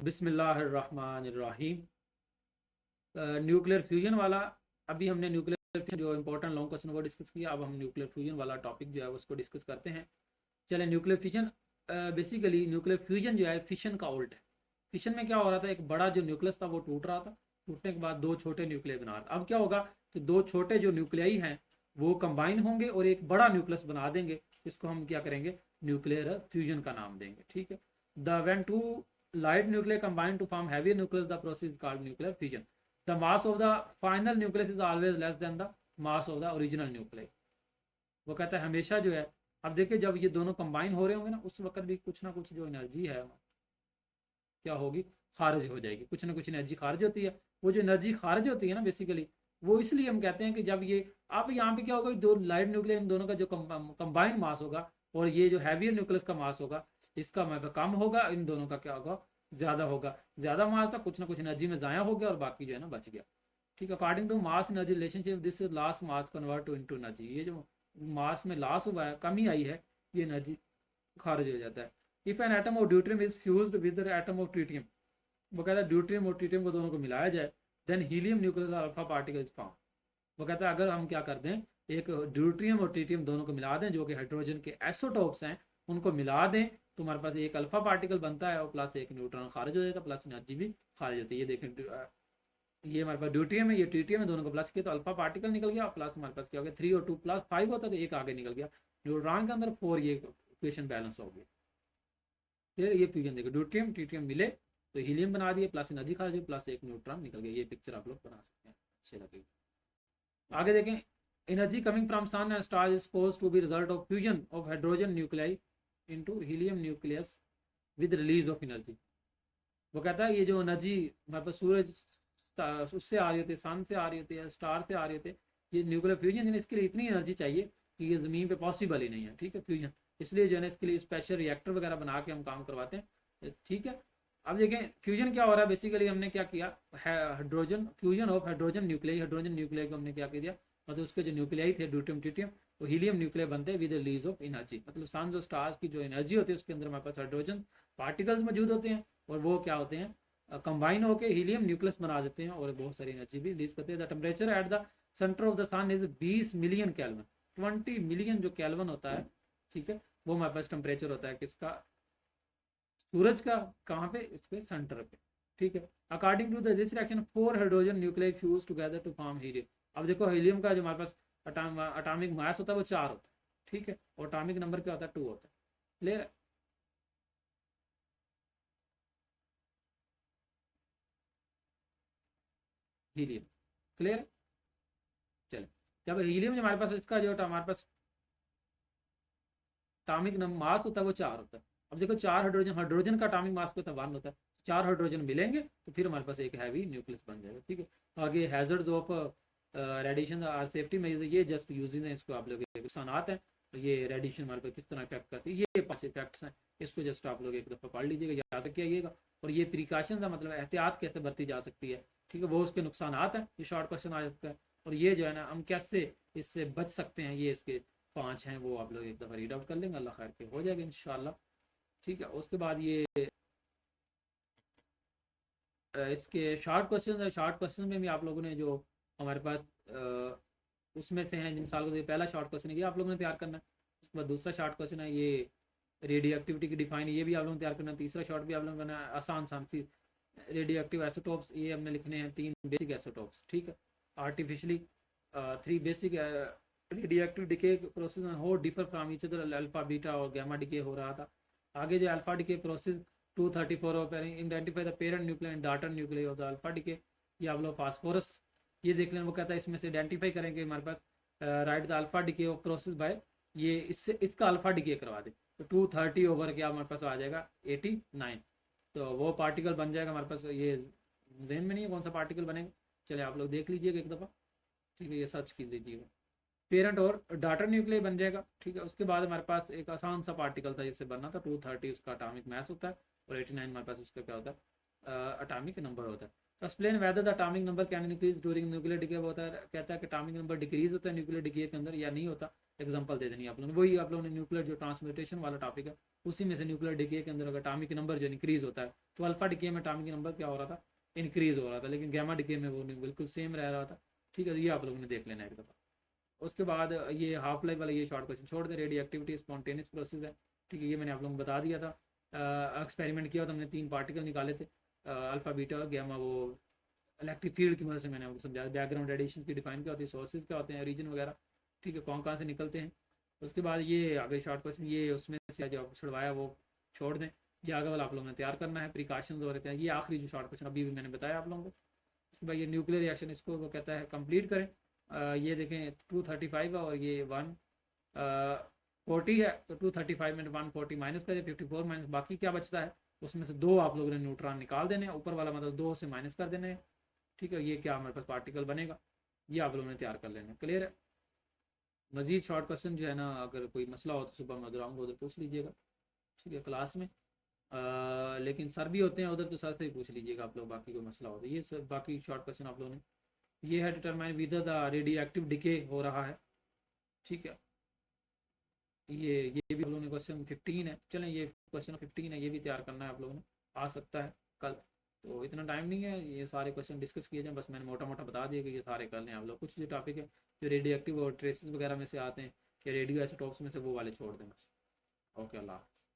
बिस्मिल्लाहिर्रहमानिर्रहीम। Nuclear fusion वाला, अभी हमने न्यूक्लियर जो इंपॉर्टेंट लॉन्ग क्वेश्चन वो डिस्कस किया। अब हम न्यूक्लियर फ्यूजन वाला टॉपिक जो है उसको डिस्कस करते हैं। चले, nuclear fusion basically nuclear fusion जो है फिशन का उल्ट है। फिशन में क्या हो रहा था, एक बड़ा जो न्यूक्लियस था वो टूट रहा था, टूटने के बाद दो छोटे न्यूक्लियर बना रहा था। अब क्या होगा कि दो छोटे जो न्यूक्लियाई हैं वो कंबाइन होंगे और एक बड़ा न्यूक्लियस बना देंगे। इसको हम क्या करेंगे, न्यूक्लियर फ्यूजन का नाम देंगे। ठीक है। The when two light nuclei combine to form heavier nucleus, the process is called nuclear fission. The mass of the final nucleus is always less than the mass of the original nuclei. वो कहता है हमेशा जो है, अब देखिए जब ये दोनों कंबाइन हो रहे होंगे ना, उस वक्त भी कुछ ना कुछ जो एनर्जी है क्या होगी, खारिज हो जाएगी। कुछ ना कुछ एनर्जी खारिज होती है। वो जो एनर्जी खारिज होती है ना बेसिकली, वो इसलिए हम कहते हैं कि जब ये, अब यहाँ पे क्या होगा, दो लाइट न्यूक्लियस इन दोनों का जो कंबाइंड मास होगा और ये जो हैवियर न्यूक्लियस का मास होगा, इसका मतलब कम होगा, इन दोनों का क्या होगा, ज्यादा होगा। ज्यादा मास था, कुछ ना कुछ एनर्जी में जाया हो गया और बाकी जो है ना बच गया। ठीक है। According to mass energy relationship, this last mass convert to into energy. ये जो मास में लॉस हुआ है, कमी आई है, ये एनर्जी खारिज हो जाता है। If an atom of deuterium is fused with atom of tritium, वो कहता है ड्यूट्रियम और ट्रीटियम को दोनों को मिलाया जाए, then helium nucleus alpha particle is form. वो कहता है अगर हम क्या कर दें, एक ड्यूट्रियम और ट्रीटियम दोनों को मिला दें जो कि हाइड्रोजन के आइसोटोप्स हैं, उनको मिला दें तो हमारे पास एक अल्फा पार्टिकल बनता है और प्लस एक न्यूट्रॉन खारिज हो जाता है, प्लस एनर्जी भी खारिज होती है। ये देखें, ये हमारे पास ड्यूट्रियम है, ये ट्रीटियम है, दोनों को प्लस किया तो अल्फा पार्टिकल निकल गया, प्लस हमारे पास क्या हो गया, 3 और 2 प्लस 5 होता है तो एक आगे निकल गया। न्यूट्रॉन के अंदर 4, ये इक्वेशन बैलेंस हो गई। फिर ये फ्यूजन देखो, ड्यूट्रियम ट्रीटियम मिले तो हीलियम बना दिए, प्लस एनर्जी खारिज हुई, प्लस एक न्यूट्रॉन निकल गया। ये पिक्चर आप लोग बना सकते हैं, अच्छे लगेगी। आगे देखें, energy coming from sun and stars is supposed to be result of fusion of hydrogen nuclei into helium nucleus with release of energy. वो कहता है ये जो एनर्जी हमारे पास सूरज उससे आ रही होती है, सन से आ रही होती है, स्टार से आ रही होती है, ये न्यूक्लियर फ्यूजन, इसके लिए इतनी एनर्जी चाहिए कि ये ज़मीन पे पॉसिबल ही नहीं है। ठीक है, फ्यूजन, इसलिए जो है ना इसके लिए स्पेशल रिएक्टर वगैरह बना के हम काम करवाते हैं। ठीक है। अब देखें फ्यूजन क्या हो रहा है, बेसिकली हमने क्या किया, hydrogen fusion of hydrogen nuclei, hydrogen nuclei को हमने क्या किया, मतलब उसके जो न्यूक्लियाई थे ड्यूट्रियम ट्रीटियम, वो हीलियम न्यूक्लियर बनते हैं विद रिलीज ऑफ एनर्जी। मतलब सन और स्टार्स की जो एनर्जी होती है उसके अंदर हमारे पास हाइड्रोजन पार्टिकल्स मौजूद होते हैं और वो क्या होते हैं, कंबाइन होकर हीलियम न्यूक्लियस बना देते हैं और बहुत सारी एनर्जी भी रिलीज करते हैं। The temperature at the centre of the sun is 20 million kelvin, 20 million जो कैल्विन होता है। ठीक है, वो हमारे पास टेम्परेचर होता है किसका, सूरज का। कहाँ पे, इसके सेंटर पे। ठीक है। According to this reaction 4 hydrogen nuclei fuse together to form helium. अब देखो हीलियम का जो हमारे पास अटामिक मास होता है वो 4 होता है। ठीक है, और अटामिक नंबर क्या होता है, 2 होता है। Clear, helium. क्लियर, चले। जब हीलियम जो हमारे पास, इसका जो हमारे पास अटामिक मास होता है वो 4 होता है। अब देखो 4 हाइड्रोजन, हाइड्रोजन का अटामिक मास होता है 1 होता है, 4 हाइड्रोजन मिलेंगे तो फिर हमारे पास एक हैवी न्यूक्लियस बन जाएगा। ठीक है। आगे hazards of radiation or safety में, ये जस्ट यूजिंग है, इसको आप लोग नुकसानात हैं, तो ये रेडिएशन हमारे पास किस तरह इफेक्ट करती है, ये 5 इफेक्ट्स हैं। इसको जस्ट आप लोग एक दफ़ा पढ़ लीजिएगा, याद रखिएगा। और ये प्रिकॉशन का मतलब एहतियात कैसे बरती जा सकती है, ठीक है, वो उसके नुकसानात हैं, ये शॉर्ट क्वेश्चन आ सकता है। और ये जो है ना हम कैसे इससे बच सकते हैं, ये इसके 5 हैं, वो आप लोग एक दफ़ा रीड आउट कर लेंगे, अल्लाह खैर के हो जाएगा इंशाल्लाह। ठीक है। उसके बाद ये इसके शॉर्ट क्वेश्चन है, शॉर्ट क्वेश्चन में भी आप लोगों ने जो हमारे पास उसमें से हैं, मिसाल को पहला शॉर्ट क्वेश्चन है ये आप लोगों ने तैयार करना है। उसके बाद दूसरा शॉर्ट क्वेश्चन है ये रेडियो एक्टिविटी की डिफाइन, ये भी आप लोगों ने तैयार करना है। तीसरा शॉर्ट भी आप लोगों ने करना है, आसान सान सी रेडियो एक्टिव एसोटोप्स, ये हमने लिखने हैं 3 बेसिक एसोटोप्स। ठीक है। Artificially 3 basic radio active decay process हो differ from each other, alpha beta और गामा डिके हो रहा था। आगे जो alpha decay process 234 of identify the parent nuclear and daughter nuclear of the alpha decay, ये आप लोग फास्फोरस ये देख लें। वो कहता है इसमें से आइडेंटिफाई करेंगे हमारे पास write the alpha decay of process by, ये इससे इसका अल्फा डिके करवा दे तो 230 ओवर क्या हमारे पास आ जाएगा 89, तो वो पार्टिकल बन जाएगा हमारे पास। ये जहन में नहीं है कौन सा पार्टिकल बनेगा, चले आप लोग देख लीजिएगा एक दफ़ा। ठीक है, ये सर्च की लीजिएगा, पेरेंट और डाटर न्यूक्लियर बन जाएगा। ठीक है। उसके बाद हमारे पास एक आसान सा पार्टिकल था जिससे बनना था, 230 उसका अटामिक मास होता है और 89 हमारे पास उसका क्या होता है, अटामिक नंबर होता है। Explain whether the atomic number can increase during nuclear decay, होता है कहता है कि अटामिक नंबर डिक्रीज होता है न्यूक्लियर डिके के अंदर या नहीं होता। एग्जांपल दे देनी आप लोगों ने, वही आप लोगों ने न्यूक्लियर जो ट्रांसम्यूटेशन वाला टॉपिक है उसी में से न्यूक्लियर डिके के अंदर अगर अटामिक नंबर जो इंक्रीज होता है तो अल्फा डिके में एटॉमिक नंबर क्या हो रहा था, इंक्रीज हो रहा था, लेकिन गैमा डिके में वो नहीं, बिल्कुल सेम रह रहा था। ठीक है, तो ये आप लोगों ने देख लेना एक दफ़ा। उसके बाद ये हाफ लाइफ वाला ये शॉर्ट क्वेश्चन छोड़ दें, रेडियो एक्टिविटी स्पॉन्टेनियस प्रोसेस है। ठीक है, ये मैंने आप लोगों को बता दिया था। एक्सपेरिमेंट किया था हमने, 3 पार्टिकल निकाले थे, अल्फा बीटा और गैमा, वो इलेक्ट्रिक फील्ड की मदद से मैंने आपको समझाया। बैकग्राउंड रेडिएशन की डिफाइन क्या होती है, सोर्सेज क्या होते हैं, रीजन वगैरह। ठीक है, कौन कहाँ से निकलते हैं। उसके बाद ये आगे शॉर्ट क्वेश्चन, ये उसमें से जो आपको छुड़वाया वो छोड़ दें, ये आगे वाला आप लोगों ने तैयार करना है। प्रिकॉशंस हो रहे हैं, ये आखिरी जो शॉर्ट क्वेश्चन अभी भी मैंने बताया आप लोगों को। उसके बाद ये न्यूक्लियर रिएक्शन, इसको वो कहता है कंप्लीट करें। ये देखें 235 है और ये 140 है, तो 235 में 140 माइनस करें, 54 माइनस, बाकी क्या बचता है उसमें से 2 आप लोगों ने न्यूट्रॉन निकाल देने हैं, ऊपर वाला मतलब 2 से माइनस कर देने हैं। ठीक है, ये क्या हमारे पास पार्टिकल बनेगा, ये आप लोगों ने तैयार कर लेना है। क्लियर है। मजीद शॉर्ट क्वेश्चन जो है ना, अगर कोई मसला हो तो सुबह मैं उधर आऊँगा, उधर पूछ लीजिएगा। ठीक है, क्लास में। लेकिन सर भी होते हैं उधर, तो सर से ही पूछ लीजिएगा आप लोग, बाकी कोई मसला हो तो। ये सर बाकी शॉर्ट क्वेश्चन आप लोगों ने, ये है determine whether the radio active decay हो रहा है। ठीक है, ये भी आप लोगों ने क्वेश्चन 15 है, चलें ये क्वेश्चन 15 है, ये भी तैयार करना है आप लोगों ने, आ सकता है कल। तो इतना टाइम नहीं है, ये सारे क्वेश्चन डिस्कस किए जाएं, बस मैंने मोटा मोटा बता दिया कि ये सारे कर लें आप लोग। कुछ जो टॉपिक है जो रेडियो एक्टिव और ट्रेसेस वगैरह में से आते हैं, या रेडियो आइसोटॉप्स में से, वो वाले छोड़ दें बस। ओके, अल्लाह हाफ़िज़।